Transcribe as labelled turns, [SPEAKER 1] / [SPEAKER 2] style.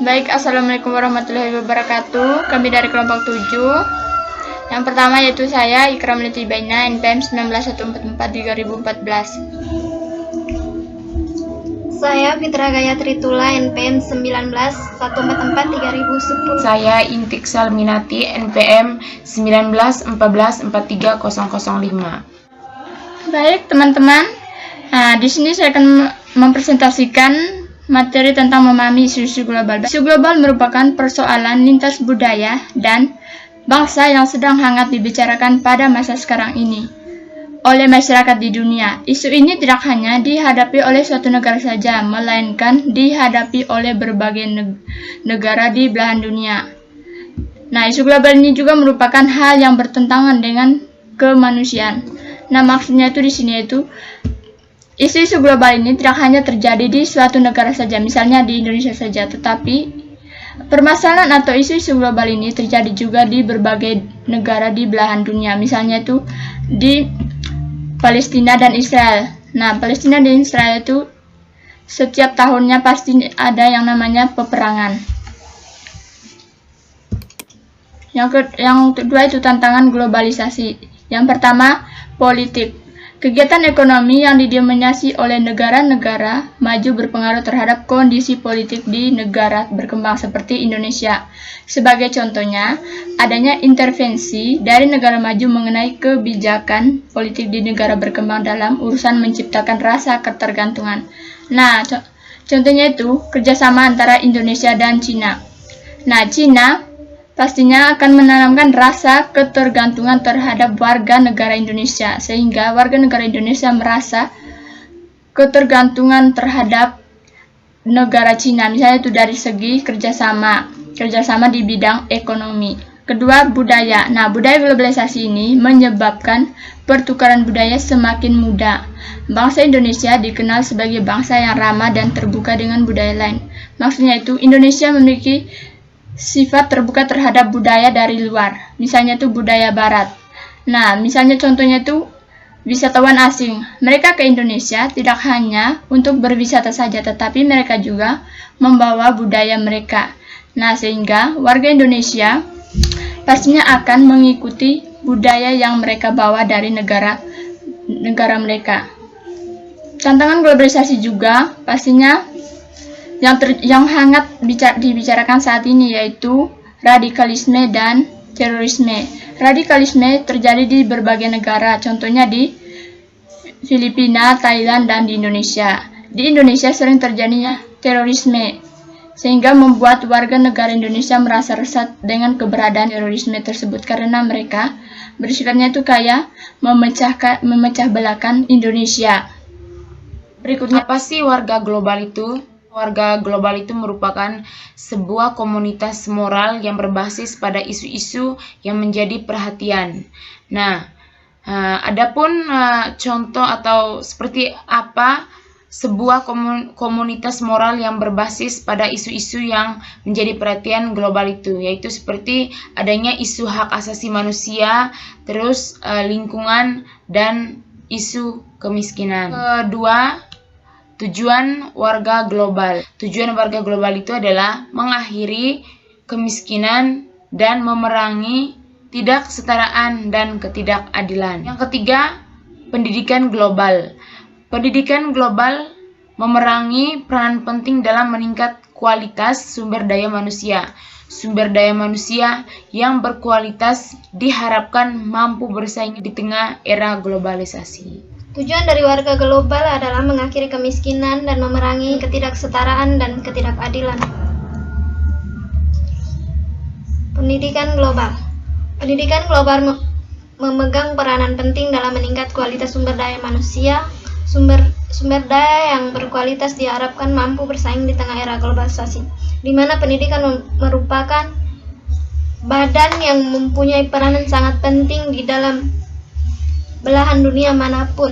[SPEAKER 1] Baik, Assalamualaikum warahmatullahi wabarakatuh. Kami dari kelompok 7. Yang pertama yaitu saya, Ikram Liti Baina, NPM 19144-2014.
[SPEAKER 2] Saya Fitra Gayatri Tula, NPM 19144-3010.
[SPEAKER 3] Saya Intik Salminati, NPM 1914430005.
[SPEAKER 1] Baik, teman-teman. Nah, di sini saya akan mempresentasikan materi tentang memahami isu-isu global. Isu global merupakan persoalan lintas budaya dan bangsa yang sedang hangat dibicarakan pada masa sekarang ini oleh masyarakat di dunia. Isu ini tidak hanya dihadapi oleh suatu negara saja, melainkan dihadapi oleh berbagai negara di belahan dunia. Nah, isu global ini juga merupakan hal yang bertentangan dengan kemanusiaan. Nah, maksudnya itu di sini itu isu-isu global ini tidak hanya terjadi di suatu negara saja, misalnya di Indonesia saja, tetapi permasalahan atau isu-isu global ini terjadi juga di berbagai negara di belahan dunia, misalnya itu di Palestina dan Israel. Nah, Palestina dan Israel itu setiap tahunnya pasti ada yang namanya peperangan. Yang kedua itu tantangan globalisasi. Yang pertama, politik. Kegiatan ekonomi yang didominasi oleh negara-negara maju berpengaruh terhadap kondisi politik di negara berkembang seperti Indonesia. Sebagai contohnya, adanya intervensi dari negara maju mengenai kebijakan politik di negara berkembang dalam urusan menciptakan rasa ketergantungan. Nah, contohnya itu kerjasama antara Indonesia dan Cina. Nah, Cina pastinya akan menanamkan rasa ketergantungan terhadap warga negara Indonesia, sehingga warga negara Indonesia merasa ketergantungan terhadap negara Cina, misalnya itu dari segi kerjasama di bidang ekonomi. Kedua, budaya. Nah, budaya globalisasi ini menyebabkan pertukaran budaya semakin mudah. Bangsa Indonesia dikenal sebagai bangsa yang ramah dan terbuka dengan budaya lain. Maksudnya itu Indonesia memiliki sifat terbuka terhadap budaya dari luar, misalnya itu budaya barat. Nah, misalnya contohnya itu wisatawan asing. Mereka ke Indonesia tidak hanya untuk berwisata saja, tetapi mereka juga membawa budaya mereka. Nah, sehingga warga Indonesia pastinya akan mengikuti budaya yang mereka bawa dari negara mereka. Tantangan globalisasi juga pastinya yang hangat dibicarakan saat ini yaitu radikalisme dan terorisme. Radikalisme terjadi di berbagai negara, contohnya di Filipina, Thailand, dan di Indonesia. Di Indonesia sering terjadinya terorisme, sehingga membuat warga negara Indonesia merasa resah dengan keberadaan terorisme tersebut karena mereka bersifatnya itu kayak memecah belahkan Indonesia.
[SPEAKER 3] Berikutnya, apa sih warga global itu? Warga global itu merupakan sebuah komunitas moral yang berbasis pada isu-isu yang menjadi perhatian. Nah, adapun contoh atau seperti apa sebuah komunitas moral yang berbasis pada isu-isu yang menjadi perhatian global itu, yaitu seperti adanya isu hak asasi manusia, terus lingkungan, dan isu kemiskinan. Kedua, tujuan warga global. Tujuan warga global itu adalah mengakhiri kemiskinan dan memerangi tidak kesetaraan dan ketidakadilan. Yang ketiga, pendidikan global. Pendidikan global memerangi peranan penting dalam meningkat kualitas sumber daya manusia. Sumber daya manusia yang berkualitas diharapkan mampu bersaing di tengah era globalisasi.
[SPEAKER 2] Tujuan dari warga global adalah mengakhiri kemiskinan dan memerangi ketidaksetaraan dan ketidakadilan. Pendidikan global. Pendidikan global memegang peranan penting dalam meningkat kualitas sumber daya manusia. Sumber daya yang berkualitas diharapkan mampu bersaing di tengah era globalisasi, di mana pendidikan merupakan badan yang mempunyai peranan sangat penting di dalam belahan dunia manapun.